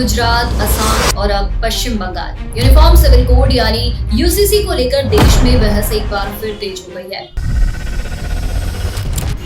गुजरात, असम और अब पश्चिम Bengal uniform civil code यानी यूसीसी को लेकर देश में बहस एक बार फिर तेज हो गई है।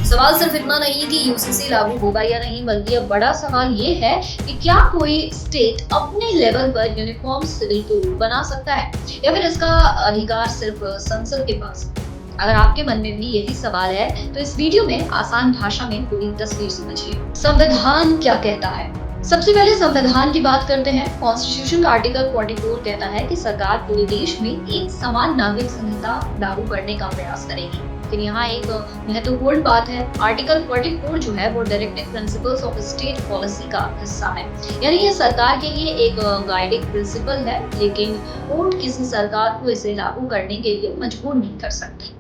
सवाल सिर्फ इतना नहीं कि यूसीसी लागू होगा या नहीं, बल्कि अब बड़ा सवाल ये है कि क्या कोई स्टेट अपने लेवल पर यूनिफॉर्म सिविल कोड बना सकता है या फिर इसका अधिकार सिर्फ संसद के पास है। अगर आपके मन में भी यही सवाल है तो इस वीडियो में आसान भाषा में पूरी तस्वीर समझिए। संविधान क्या कहता है? सबसे पहले संविधान की बात करते हैं। कॉन्स्टिट्यूशन का आर्टिकल 44 कहता है कि सरकार पूरे देश में एक समान नागरिक संहिता लागू करने का प्रयास करेगी। लेकिन यहाँ एक महत्वपूर्ण बात है, आर्टिकल 44 जो है वो directive principles of state policy का हिस्सा है, यानी ये सरकार के लिए एक गाइडिंग प्रिंसिपल है, लेकिन कोर्ट किसी सरकार को इसे लागू करने के लिए मजबूर नहीं कर सकती।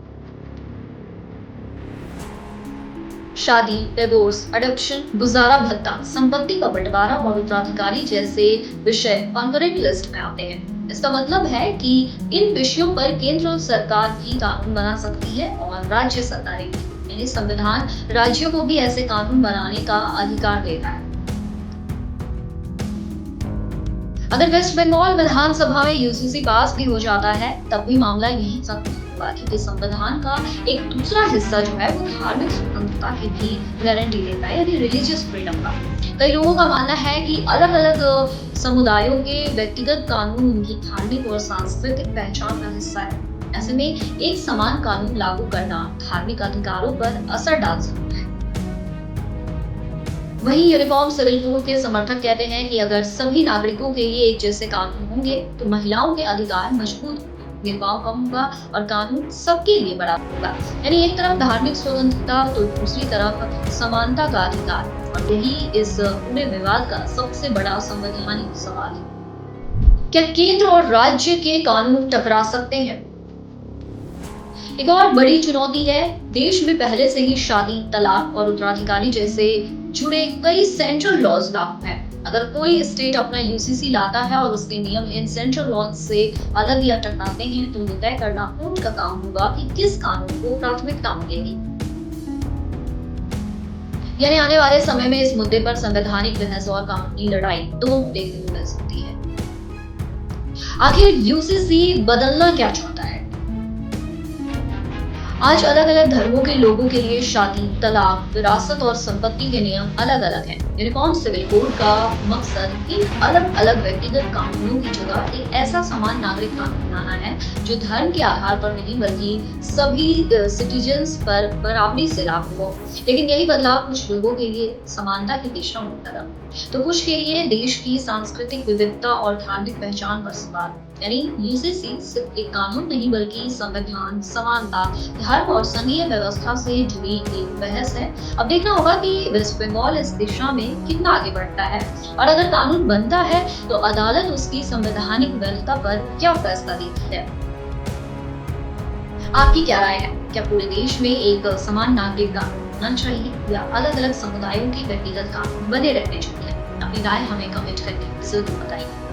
शादी, डिवोर्स, अडॉप्शन, गुजारा भत्ता, संपत्ति का बंटवारा और उत्तराधिकारी जैसे विषय कॉन्करेंट लिस्ट में आते हैं। इसका मतलब है कि इन विषयों पर केंद्र सरकार भी कानून बना सकती है और राज्य सरकारें भी। यानी संविधान राज्यों को भी ऐसे कानून बनाने का अधिकार देता है। अगर वेस्ट बंगाल विधानसभा में यूसीसी पास भी हो जाता है तब भी मामला यही तक होगा, क्योंकि संविधान का एक दूसरा हिस्सा जो है वो धार्मिक स्वतंत्रता की भी गारंटी देता है, यानी रिलीजियस फ्रीडम का। कई लोगों का मानना है कि अलग अलग समुदायों के व्यक्तिगत कानून उनकी धार्मिक और सांस्कृतिक पहचान का हिस्सा है। ऐसे में एक समान कानून लागू करना धार्मिक अधिकारों पर असर डाल सकता है। वहीं यूनिफॉर्म सिविल कोड के समर्थक कहते हैं कि अगर सभी नागरिकों के लिए एक जैसे कानून होंगे तो महिलाओं के अधिकार मजबूत, भेदभाव कम होगा और कानून सबके लिए बराबर होगा। यानी एक तरफ धार्मिक स्वतंत्रता तो दूसरी तरफ समानता का अधिकार, और यही इस पूरे विवाद का सबसे बड़ा संवैधानिक सवाल है। क्या केंद्र और राज्य के कानून टकरा सकते हैं? एक और बड़ी चुनौती है, देश में पहले से ही शादी, तलाक और उत्तराधिकारी जैसे जुड़े कई सेंट्रल लॉज लागू हैं। अगर कोई स्टेट अपना यूसीसी लाता है और उसके नियम इन सेंट्रल लॉज से अलग या टकराते हैं तो ये तय करना उनका काम होगा कि किस कानून को प्राथमिकता मिलेगी। यानी आने वाले समय में इस मुद्दे पर संवैधानिक बहस और कानूनी लड़ाई दोनों देखने को मिल सकती है। आखिर यूसीसी बदलना क्या चाहता है? आज अलग अलग धर्मों के लोगों के लिए शादी, तलाक, विरासत और संपत्ति के नियम अलग अलग हैं। यूनिफॉर्म सिविल कोड का मकसद इन अलग अलग व्यक्तिगत कानूनों की जगह एक ऐसा समान नागरिक कानून बनाना है जो धर्म के आधार पर नहीं बल्कि सभी सिटीजन्स पर बराबरी से लागू हो। लेकिन यही बदलाव कुछ लोगों के लिए समानता की दिशा में कदम, तो कुछ के लिए देश की सांस्कृतिक विविधता और धार्मिक पहचान पर सवाल। यानी यूसीसी सिर्फ एक कानून नहीं बल्कि संविधान, समानता, धर्म और संघीय व्यवस्था से जुड़ी एक बहस है। अब देखना होगा कि वेस्ट बंगाल इस दिशा में कितना आगे बढ़ता है, और अगर कानून बनता है तो अदालत उसकी संवैधानिक वैधता पर क्या फैसला देती है। आपकी क्या राय है? क्या पूरे देश में एक समान नागरिक कानून होना चाहिए या अलग अलग समुदायों के व्यक्तिगत कानून बने रहने चाहिए? अपनी राय हमें कमेंट करके जरूर बताइए।